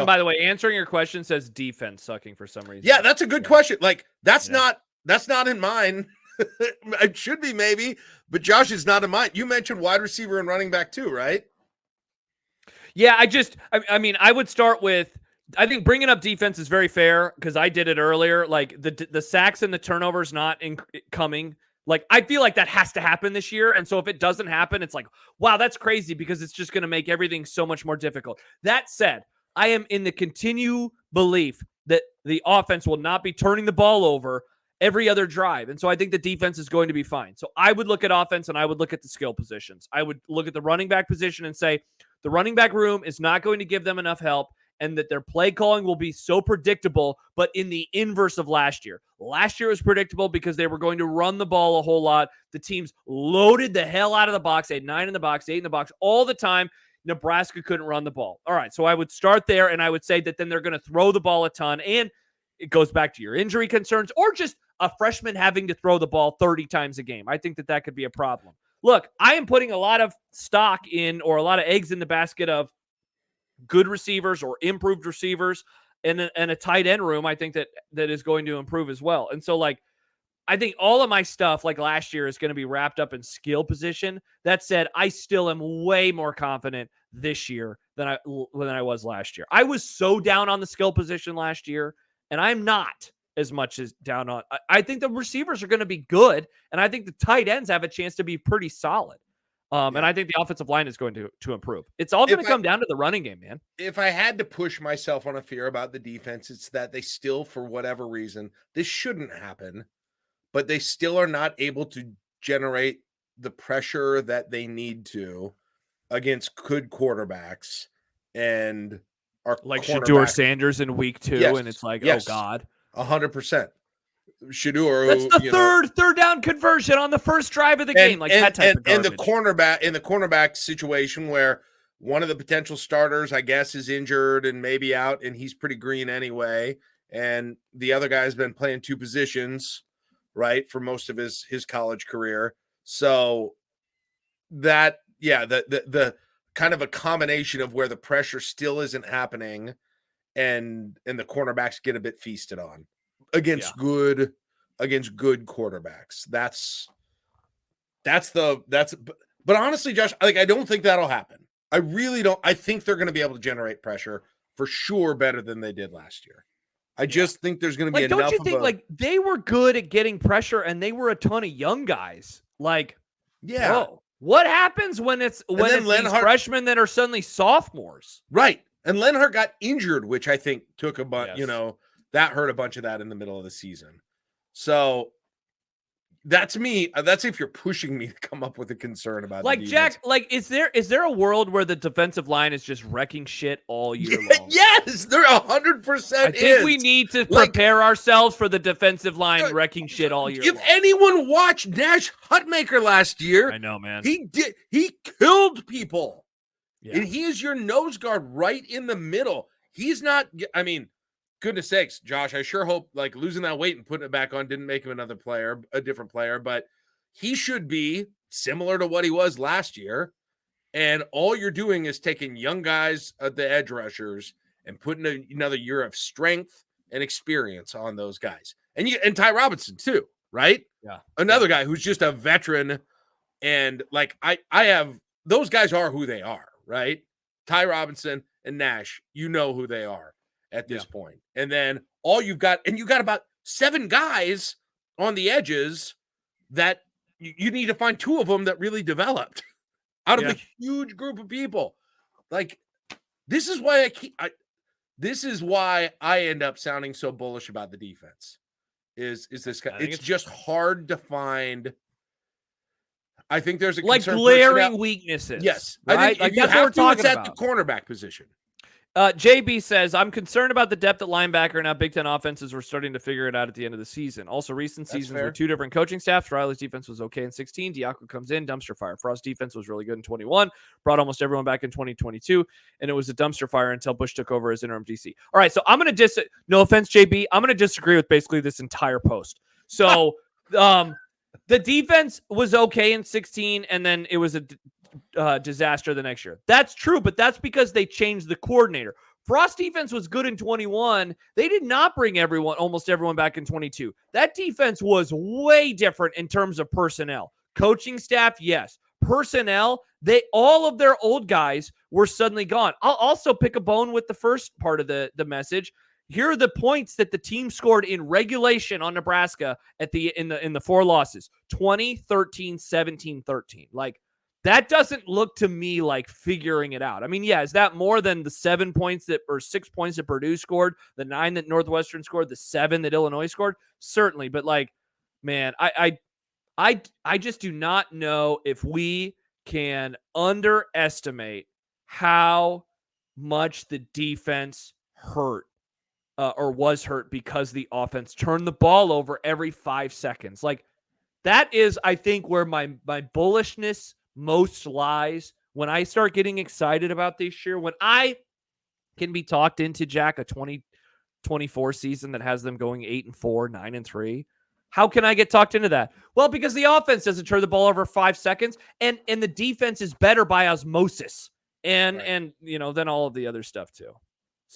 And by the way, answering your question says defense sucking for some reason. Yeah, that's a good question. Like that's not in mine. It should be maybe, but Josh is not in mine. You mentioned wide receiver and running back too, right? Yeah, I mean, I would start with, I think bringing up defense is very fair because I did it earlier. Like the sacks and the turnovers not coming. Like I feel like that has to happen this year. And so if it doesn't happen, it's like, wow, that's crazy because it's just going to make everything so much more difficult. That said, I am in the continued belief that the offense will not be turning the ball over every other drive. And so I think the defense is going to be fine. So I would look at offense and I would look at the skill positions. I would look at the running back position and say the running back room is not going to give them enough help and that their play calling will be so predictable, but in the inverse of last year. Last year was predictable because they were going to run the ball a whole lot. The teams loaded the hell out of the box. They had 9 in the box, 8 in the box all the time. Nebraska couldn't run the ball. All right, so I would start there, and I would say that then they're going to throw the ball a ton, and it goes back to your injury concerns or just a freshman having to throw the ball 30 times a game. I think that that could be a problem. Look, I am putting a lot of stock in or a lot of eggs in the basket of good receivers or improved receivers and a tight end room. I think that is going to improve as well. And so like, I think all of my stuff like last year is going to be wrapped up in skill position. That said, I still am way more confident this year than I was last year. I was so down on the skill position last year, and I'm not as much as down on. I think the receivers are going to be good, and I think the tight ends have a chance to be pretty solid. And I think the offensive line is going to improve. It's all going to come down to the running game, man. If I had to push myself on a fear about the defense, it's that they still, for whatever reason, this shouldn't happen, but they still are not able to generate the pressure that they need to against good quarterbacks and our like Shedeur Sanders in week 2, and it's like, oh God, 100%. Shedeur, that's the third down conversion on the first drive of the game, like that type of garbage. And the cornerback situation where one of the potential starters, I guess, is injured and maybe out, and he's pretty green anyway, and the other guy's been playing 2 positions, right, for most of his college career. So that, the kind of a combination of where the pressure still isn't happening, and the cornerbacks get a bit feasted on against good quarterbacks. But honestly, Josh, like I don't think that'll happen. I really don't. I think they're going to be able to generate pressure for sure better than they did last year. I just think there's going to be enough. Don't you think like they were good at getting pressure and they were a ton of young guys? Like, whoa, what happens when it's these freshmen that are suddenly sophomores? Right. And Lenhart got injured, which I think took a bunch, that hurt a bunch of that in the middle of the season. So that's me. That's if you're pushing me to come up with a concern about like Jack. Like, is there a world where the defensive line is just wrecking shit all year long? Yes, they're 100%. I think we need to prepare ourselves for the defensive line wrecking shit all year. If anyone watched Nash Hutmaker last year, I know, man, he killed people, and he is your nose guard right in the middle. He's not. I mean, goodness sakes, Josh, I sure hope like losing that weight and putting it back on didn't make him a different player, but he should be similar to what he was last year. And all you're doing is taking young guys at the edge rushers and putting another year of strength and experience on those guys. And Ty Robinson too, right? Yeah. Another guy who's just a veteran. And like, I have, those guys are who they are, right? Ty Robinson and Nash, you know who they are at this point. And then you got about 7 guys on the edges that you need to find 2 of them that really developed out of a huge group of people. Like, this is why I end up sounding so bullish about the defense is this guy. It's just hard to find. I think there's a like glaring weaknesses. Yes. Right? I think like if you have to, it's at the cornerback position. JB says, I'm concerned about the depth at linebacker and how Big Ten offenses were starting to figure it out at the end of the season. Also, recent seasons were 2 different coaching staffs. Riley's defense was okay in 16. Diaco comes in, dumpster fire. Frost's defense was really good in 21, brought almost everyone back in 2022, and it was a dumpster fire until Bush took over as interim DC. All right, so I'm going to no offense, JB, I'm going to disagree with basically this entire post. So the defense was okay in 16, and then it was a disaster the next year. That's true, but that's because they changed the coordinator. Frost defense was good in 21. They did not bring almost everyone back in 22. That defense was way different in terms of personnel. Coaching staff, yes. Personnel, all of their old guys were suddenly gone. I'll also pick a bone with the first part of the message. Here are the points that the team scored in regulation on Nebraska in the 4 losses. 20, 13, 17, 13. Like, that doesn't look to me like figuring it out. I mean, yeah, is that more than the 6 points that Purdue scored, the 9 that Northwestern scored, the 7 that Illinois scored? Certainly, but like, man, I just do not know if we can underestimate how much the defense hurt or was hurt because the offense turned the ball over every 5 seconds. Like, that is, I think, where my bullishness most lies. When I start getting excited about this year, when I can be talked into, Jack, a 2024 season that has them going 8-4, 9-3. How can I get talked into that? Well, because the offense doesn't turn the ball over 5 seconds, and the defense is better by osmosis, and Right. and then all of the other stuff too.